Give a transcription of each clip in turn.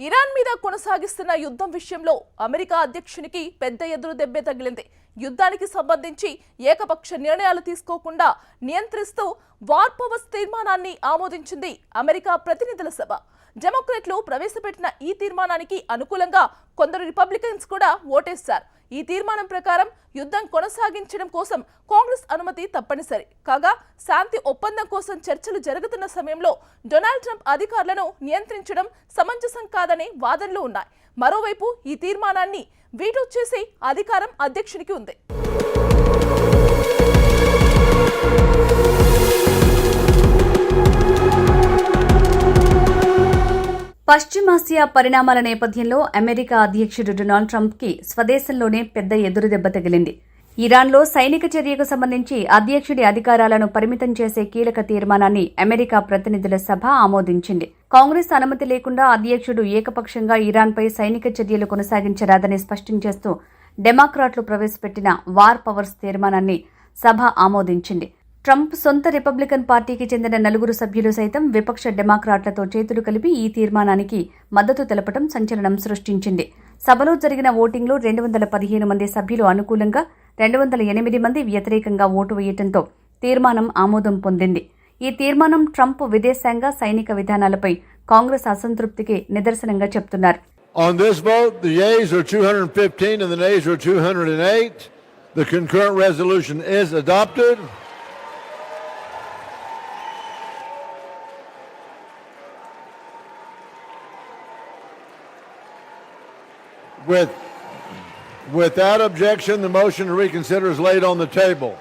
Iran మీద కొనసాగిస్తున్న యుద్ధం విషయంలో అమెరికా అధ్యక్షునికి పెద్ద ఎదురు దెబ్బే తగిలింది. యుద్ధానికి సంబంధించి ఏకపక్ష నిర్ణయాలు తీసుకోకుండా నియంత్రిస్తూ వార్ పవర్స్ తీర్మానాన్ని ఆమోదించింది అమెరికా ప్రతినిధుల సభ. డెమోక్రాట్లు ప్రవేశపెట్టిన ఈ తీర్మానానికి అనుకూలంగా కొందరు రిపబ్లికన్స్ కూడా ఓటేశారు. ఈ తీర్మానం ప్రకారం యుద్ధం కొనసాగించడం కోసం కాంగ్రెస్ అనుమతి తప్పనిసరి కాగా, శాంతి ఒప్పందం కోసం చర్చలు జరుగుతున్న సమయంలో డొనాల్డ్ ట్రంప్ అధికారులను నియంత్రించడం సమంజసం కాదనే వాదనలు ఉన్నాయి. మరోవైపు ఈ తీర్మానాన్ని వీటో చేసే అధికారం అధ్యక్షునికి ఉంది. పశ్చిమాసియా పరిణామాల నేపథ్యంలో అమెరికా అధ్యక్షుడు డొనాల్డ్ ట్రంప్ కి స్వదేశంలోనే పెద్ద ఎదురుదెబ్బ తగిలింది. ఇరాన్లో సైనిక చర్యకు సంబంధించి అధ్యక్షుడి అధికారాలను పరిమితం చేసే కీలక తీర్మానాన్ని అమెరికా ప్రతినిధుల సభ ఆమోదించింది. కాంగ్రెస్ అనుమతి లేకుండా అధ్యక్షుడు ఏకపక్షంగా ఇరాన్పై సైనిక చర్యలు కొనసాగించరాదని స్పష్టం చేస్తూ డెమోక్రాట్లు ప్రవేశపెట్టిన వార్ పవర్స్ తీర్మానాన్ని సభ ఆమోదించింది. ట్రంప్ సొంత రిపబ్లికన్ పార్టీకి చెందిన 4 సభ్యులు సైతం విపక్ష డెమోక్రాట్లతో చేతులు కలిపి ఈ తీర్మానానికి మద్దతు తెలపడం సంచలనం సృష్టించింది. సభలో జరిగిన ఓటింగ్లో 215 మంది సభ్యులు అనుకూలంగా, 208 మంది వ్యతిరేకంగా ఓటు వేయడంతో తీర్మానం ఆమోదం పొందింది. ఈ తీర్మానం ట్రంప్ విదేశాంగ సైనిక విధానాలపై కాంగ్రెస్ అసంతృప్తికి నిదర్శనంగా చెప్తున్నారు. On this vote, the yeas are 215 and the nays are 208. The concurrent resolution is adopted. Without objection, the motion to reconsider is laid on the table.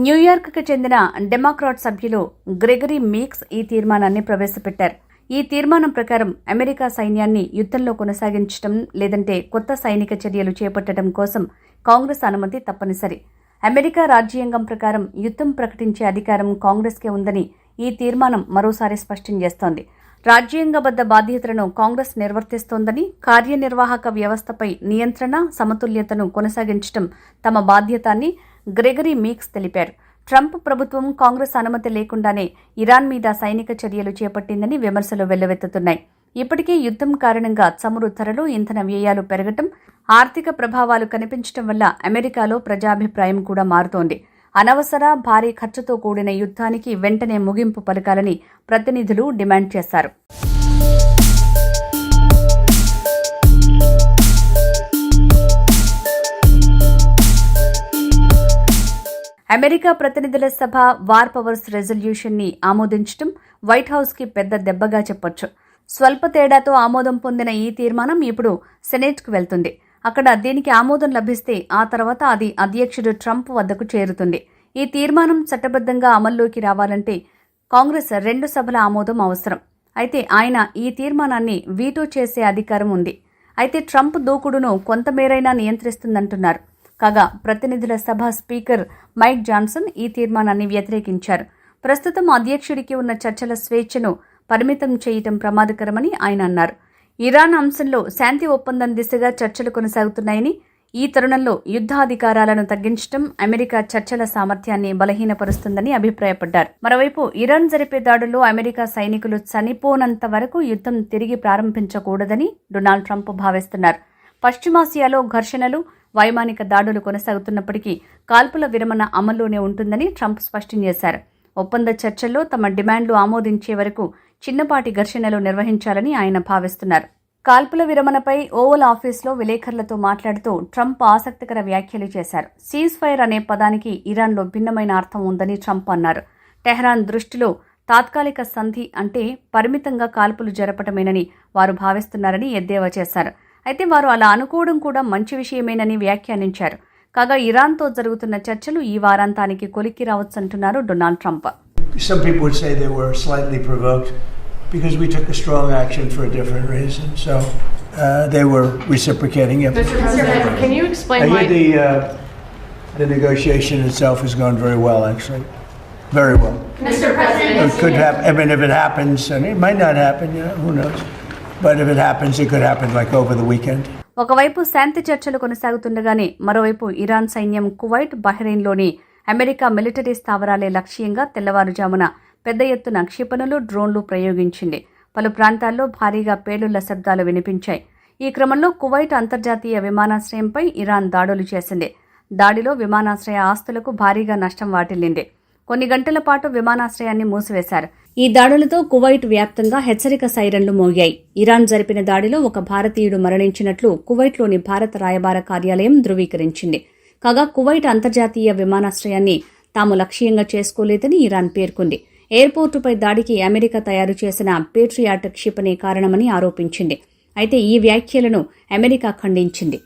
న్యూయార్క్కు చెందిన డెమోక్రాట్ సభ్యులు గ్రెగరీ మీక్స్ ఈ తీర్మానాన్ని ప్రవేశపెట్టారు. ఈ తీర్మానం ప్రకారం అమెరికా సైన్యాన్ని యుద్ధంలో కొనసాగించడం లేదంటే కొత్త సైనిక చర్యలు చేపట్టడం కోసం కాంగ్రెస్ అనుమతి తప్పనిసరి. అమెరికా రాజ్యాంగం ప్రకారం యుద్ధం ప్రకటించే అధికారం కాంగ్రెస్కే ఉందని ఈ తీర్మానం మరోసారి స్పష్టం చేస్తోంది. రాజ్యాంగబద్ధ బాధ్యతలను కాంగ్రెస్ నిర్వర్తిస్తోందని, కార్యనిర్వాహక వ్యవస్థపై నియంత్రణ, సమతుల్యతను కొనసాగించడం తమ బాధ్యత అని గ్రెగరీ మీక్స్ తెలిపారు. ట్రంప్ ప్రభుత్వం కాంగ్రెస్ అనుమతి లేకుండానే ఇరాన్ మీద సైనిక చర్యలు చేపట్టిందని విమర్శలు వెల్లువెత్తుతున్నాయి. ఇప్పటికే యుద్ధం కారణంగా చమురు ధరలు, ఇంధన వ్యయాలు పెరగటం, ఆర్థిక ప్రభావాలు కనిపించడం వల్ల అమెరికాలో ప్రజాభిప్రాయం కూడా మారుతోంది. అనవసర భారీ ఖర్చుతో కూడిన యుద్ధానికి వెంటనే ముగింపు పలకాలని ప్రతినిధులు డిమాండ్ చేశారు. అమెరికా ప్రతినిధుల సభ వార్ పవర్స్ రెజల్యూషన్ ని ఆమోదించడం వైట్ హౌస్ కి పెద్ద దెబ్బగా చెప్పొచ్చు. స్వల్ప తేడాతో ఆమోదం పొందిన ఈ తీర్మానం ఇప్పుడు సెనేట్కు వెళ్తుంది. అక్కడ దీనికి ఆమోదం లభిస్తే ఆ తర్వాత అది అధ్యక్షుడు ట్రంప్ వద్దకు చేరుతుంది. ఈ తీర్మానం చట్టబద్ధంగా అమల్లోకి రావాలంటే కాంగ్రెస్ 2 సభల ఆమోదం అవసరం. అయితే ఆయన ఈ తీర్మానాన్ని వీటో చేసే అధికారం ఉంది. అయితే ట్రంప్ దూకుడును కొంతమేరైనా నియంత్రిస్తుందంటున్నారు. కాగా ప్రతినిధుల సభ స్పీకర్ మైక్ జాన్సన్ ఈ తీర్మానాన్ని వ్యతిరేకించారు. ప్రస్తుతం అధ్యక్షుడికి ఉన్న చర్చల స్వేచ్ఛను పరిమితం చేయటం ప్రమాదకరమని ఆయన అన్నారు. ఇరాన్ అంశంలో శాంతి ఒప్పందం దిశగా చర్చలు కొనసాగుతున్నాయని, ఈ తరుణంలో యుద్ధాధికారాలను తగ్గించడం అమెరికా చర్చల సామర్థ్యాన్ని బలహీనపరుస్తుందని అభిప్రాయపడ్డారు. మరోవైపు ఇరాన్ జరిపే దాడుల్లో అమెరికా సైనికులు చనిపోనంత వరకు యుద్ధం తిరిగి ప్రారంభించకూడదని డొనాల్డ్ ట్రంప్ భావిస్తున్నారు. పశ్చిమాసియాలో ఘర్షణలు, వైమానిక దాడులు కొనసాగుతున్నప్పటికీ కాల్పుల విరమణ అమల్లోనే ఉంటుందని ట్రంప్ స్పష్టం చేశారు. ఒప్పంద చర్చల్లో తమ డిమాండ్లు ఆమోదించే వరకు చిన్నపాటి ఘర్షణలు నిర్వహించాలని ఆయన భావిస్తున్నారు. కాల్పుల విరమణపై ఓవల్ ఆఫీస్లో విలేకరులతో మాట్లాడుతూ ట్రంప్ ఆసక్తికర వ్యాఖ్యలు చేశారు. సీజ్ ఫైర్ అనే పదానికి ఇరాన్లో భిన్నమైన అర్థం ఉందని ట్రంప్ అన్నారు. టెహ్రాన్ దృష్టిలో తాత్కాలిక సంధి అంటే పరిమితంగా కాల్పులు జరపటమేనని వారు భావిస్తున్నారని ఎద్దేవా చేశారు. అయితే వారు అలా అనుకోవడం కూడా మంచి విషయమేనని వ్యాఖ్యానించారు. కాగా ఇరాన్తో జరుగుతున్న చర్చలు ఈ వారాంతానికి కొలిక్కి రావచ్చంటున్నారు Donald Trump. Some people would say they were slightly provoked because we took a strong action for a different reason. So they were reciprocating. Yep. Mr. President, can you explain why the negotiation itself has gone very well, actually, very well. Mr. President, it could happen. I mean, if it happens, and it might not happen. Who knows? But if it happens, it could happen like over the weekend. ఒకవైపు శాంతి చర్చలు కొనసాగుతుండగానే మరోవైపు Iran సైన్యం Kuwait, బహ్రెయిన్లోని America military స్థావరాలే లక్ష్యంగా తెల్లవారుజామున పెద్ద ఎత్తున క్షిపణులు, డ్రోన్లు ప్రయోగించింది. పలు ప్రాంతాల్లో భారీగా పేలుళ్ల శబ్దాలు వినిపించాయి. ఈ క్రమంలో కువైట్ అంతర్జాతీయ విమానాశ్రయంపై ఇరాన్ దాడులు చేసింది. దాడిలో విమానాశ్రయ ఆస్తులకు భారీగా నష్టం వాటిల్లింది. కొన్ని గంటల పాటు విమానాశ్రయాన్ని మూసివేశారు. ఈ దాడులతో కువైట్ వ్యాప్తంగా హెచ్చరిక సైరన్లు మోగాయి. ఇరాన్ జరిపిన దాడిలో ఒక భారతీయుడు మరణించినట్లు కువైట్లోని భారత రాయబార కార్యాలయం ధృవీకరించింది. కాగా కువైట్ అంతర్జాతీయ విమానాశ్రయాన్ని తాము లక్ష్యంగా చేసుకోలేదని ఇరాన్ పేర్కొంది. ఎయిర్పోర్టుపై దాడికి అమెరికా తయారు చేసిన పేట్రియాట్ క్షిపణి కారణమని ఆరోపించింది. అయితే ఈ వ్యాఖ్యలను అమెరికా ఖండించింది.